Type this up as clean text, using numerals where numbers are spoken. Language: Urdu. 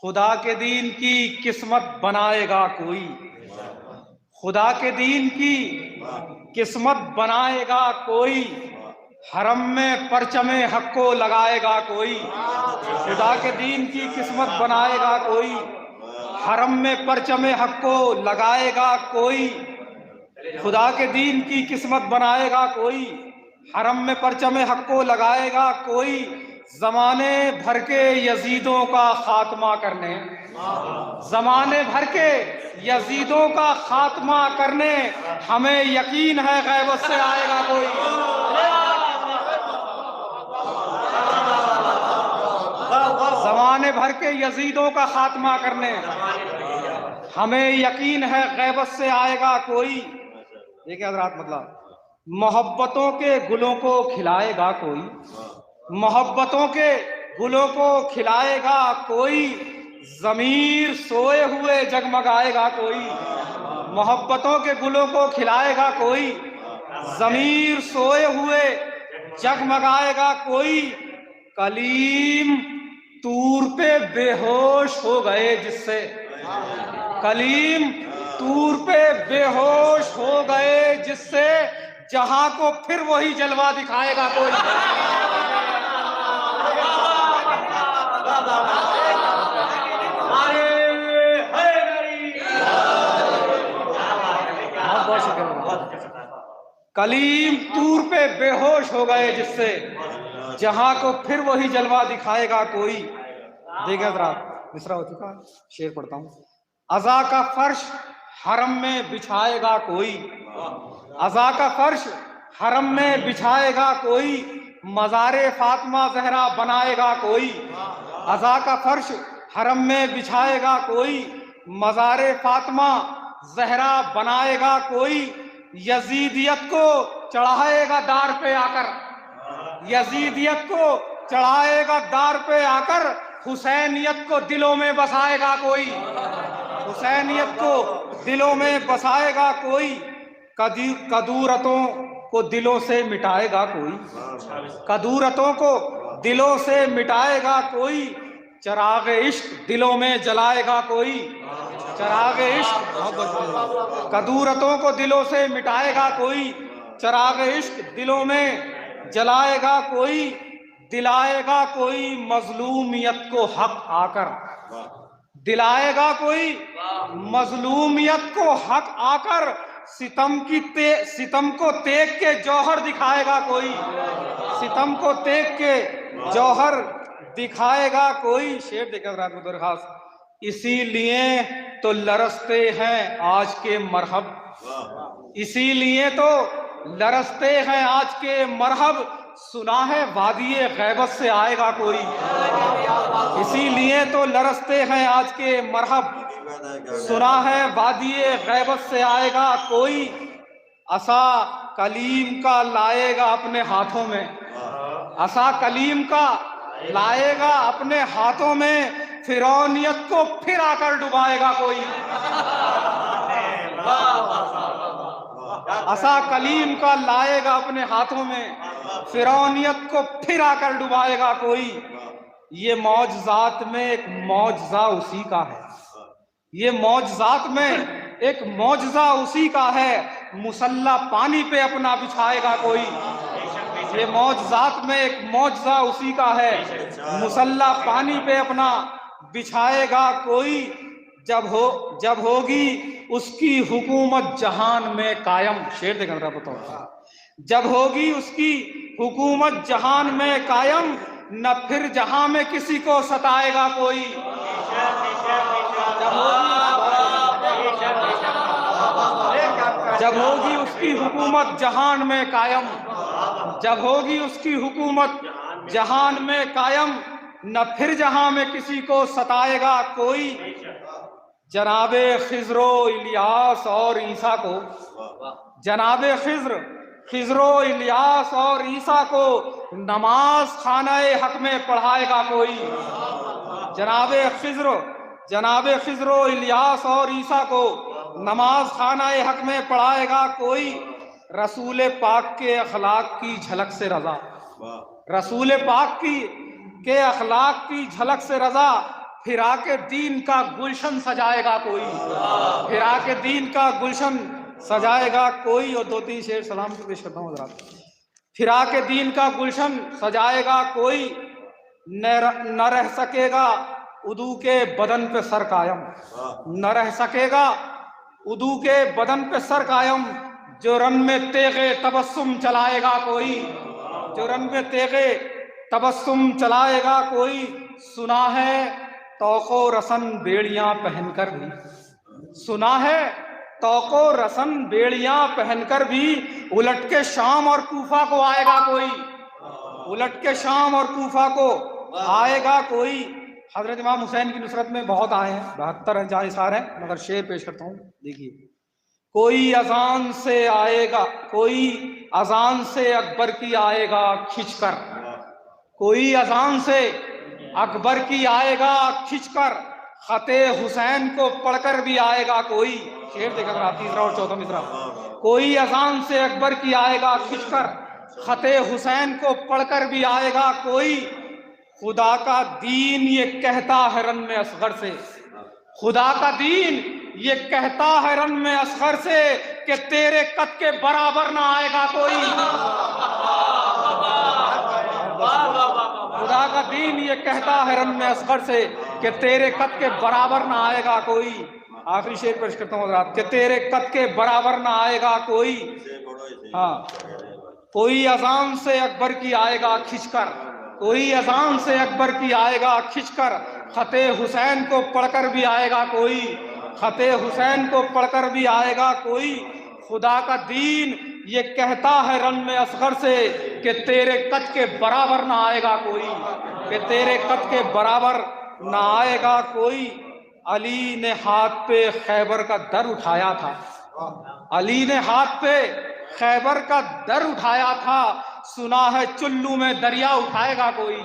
خدا کے دین کی قسمت بنائے گا کوئی، خدا کے دین کی قسمت بنائے گا کوئی، حرم میں پرچم حق کو لگائے گا کوئی، خدا کے دین کی قسمت بنائے گا کوئی، حرم میں پرچم حق کو لگائے گا کوئی، خدا کے دین کی قسمت بنائے گا کوئی، حرم میں پرچم حق کو لگائے گا کوئی، زمانے بھر کے یزیدوں کا خاتمہ کرنے، زمانے بھر کے یزیدوں کا خاتمہ کرنے ہمیں یقین ہے غیبت سے آئے گا کوئی، زمانے بھر کے یزیدوں کا خاتمہ کرنے ہمیں یقین ہے غیبت سے آئے گا کوئی۔ دیکھیں حضرات، مطلب محبتوں کے گلوں کو کھلائے گا کوئی، محبتوں کے گلوں کو کھلائے گا کوئی، ضمیر سوئے ہوئے جگمگائے گا کوئی، محبتوں کے گلوں کو کھلائے گا کوئی، ضمیر سوئے ہوئے جگمگائے گا کوئی، کلیم طور پہ بے ہوش ہو گئے جس سے، کلیم طور پہ بے ہوش ہو گئے جس سے، جہاں کو پھر وہی جلوہ دکھائے گا کوئی۔ کلیم طور پہ بے ہوش ہو گئے جس سے، جہاں کو پھر وہی جلوہ دکھائے گا کوئی۔ دیکھیں حضرات، مصرع ہو چکا، شعر پڑھتا ہوں۔ عزا کا فرش حرم میں بچھائے گا کوئی، عزا کا فرش حرم میں بچھائے گا کوئی، مزار فاطمہ زہرا بنائے گا کوئی، عزا کا فرش حرم میں بچھائے گا کوئی، مزار فاطمہ زہرا بنائے گا کوئی، یزیدیت کو چڑھائے گا دار پہ آ کر، یزیدیت کو چڑھائے گا دار پہ آ کر، حسینیت کو دلوں میں بسائے گا کوئی، حسینیت کو دلوں میں بسائے گا کوئی، کدورتوں کو دلوں سے مٹائے گا کوئی، کدورتوں کو دلوں سے مٹائے گا کوئی، چراغ عشق دلوں میں جلائے گا کوئی، چراغ عشق کدورتوں کو دلوں سے مٹائے گا کوئی، چراغ عشق دلوں میں جلائے گا کوئی، دلائے گا کوئی مظلومیت کو حق آ کر، دلائے گا کوئی مظلومیت کو حق آ کر، ستم کو دیکھ کے جوہر دکھائے گا کوئی، ستم کو دیکھ کے جوہر دکھائے گا کوئی۔ شعر دیکھا رات میں درخواست، اسی لیے تو لرزتے ہیں آج کے مرحب، اسی لیے تو لرزتے ہیں آج کے مرحب، سنا ہے وادی غیبت سے آئے گا کوئی، اسی لیے تو لرزتے ہیں آج کے مرحب، سنا ہے وادی غیبت سے آئے گا کوئی، عصا کلیم کا لائے گا اپنے ہاتھوں میں، عصا کلیم کا لائے گا اپنے ہاتھوں میں، فرعونیت کو پھر آ کر ڈبائے گا کوئی، عصا کلیم کا لائے گا اپنے ہاتھوں میں، فرعونیت کو پھر آ کر ڈبائے گا کوئی۔ یہ معجزات میں ایک معجزہ اسی کا ہے، یہ معجزات میں ایک معجزہ اسی کا ہے، مسلح پانی پہ اپنا بچھائے گا کوئی، یہ معجزات میں ایک معجزہ اسی کا ہے، مسلح پانی پہ اپنا بچھائے گا کوئی، جب ہوگی اس کی حکومت جہان میں قائم۔ شعر دیکھا ذرا بتاؤ، جب ہوگی اس کی حکومت جہان میں قائم، نہ پھر جہاں میں کسی کو ستائے گا کوئی، جب ہوگی اس کی حکومت جہان میں قائم، جب ہوگی اس کی حکومت جہان میں قائم، نہ پھر جہاں میں کسی کو ستائے گا کوئی۔ جناب خضر و الیاس اور عیسیٰ کو، جناب خضر و الیاس اور عیسیٰ کو نماز خانہ حق میں پڑھائے گا کوئی، جناب خضر و الیاس اور عیسیٰ کو نماز خانہ حق میں پڑھائے گا کوئی، رسول پاک کے اخلاق کی جھلک سے رضا، رسول پاک کے اخلاق کی جھلک سے رضا، پھر آ کے دین کا گلشن سجائے گا کوئی، پھر آ کے دین کا گلشن سجائے گا کوئی. اور 2-3 شعر سلام سے پیش کرتا ہوں حضرات. پھر آ کے دین کا گلشن سجائے گا کوئی، نہ رہ سکے گا عدو کے بدن پہ سر قائم، نہ رہ سکے گا عدو کے بدن پہ سر قائم. جو رن میں تیغے تبسم چلائے گا کوئی، جو رن میں تیغے تبسم چلائے گا کوئی. سنا ہے طوق و رسن بیڑیاں پہن کر بھی، سنا ہے طوق و رسن بیڑیاں پہن کر بھی الٹ کے شام اور کوفہ کو آئے گا کوئی، الٹ کے شام اور کوفہ کو آئے گا کوئی. حضرت امام حسین کی نصرت میں بہت آئے ہیں، 72 جائے اشعار ہیں، مگر شعر پیش کرتا ہوں. دیکھیے. کوئی اذان سے آئے گا، کوئی اذان سے اکبر کی آئے گا کھچ کر، کوئی اذان سے اکبر کی آئے گا کھچ کر، خط حسین کو پڑھ کر بھی آئے گا کوئی. شعر دیکھا ذرا، تیسرا اور چوتھا مصرع. کوئی اذان سے اکبر کی آئے گا کھچ کر، خط حسین کو پڑھ کر بھی آئے گا کوئی. خدا کا دین یہ کہتا ہے رن میں اصغر سے، خدا کا دین یہ کہتا ہے رن میں اصغر سے کہ تیرے قد کے برابر نہ آئے گا کوئی. خدا کا دین یہ کہتا ہے رن میں اصغر سے کہ تیرے قد کے برابر نہ آئے گا کوئی. آخری شعر پیش کرتا ہوں حضرات کہ تیرے قد کے برابر نہ آئے گا کوئی. ہاں. کوئی اذان سے اکبر کی آئے گا کھچ کر، کوئی اذان سے اکبر کی آئے گا کھچ کر، خط حسین کو پڑھ کر بھی آئے گا کوئی، خط حسین کو پڑھ کر بھی آئے گا کوئی. خدا کا دین یہ کہتا ہے رن میں اصغر سے کہ تیرے قد کے برابر نہ آئے گا کوئی، کہ تیرے قد کے برابر نہ آئے گا کوئی. علی نے ہاتھ پہ خیبر کا در اٹھایا تھا، علی نے ہاتھ پہ خیبر کا در اٹھایا تھا. سنا ہے چلو میں دریا اٹھائے گا کوئی.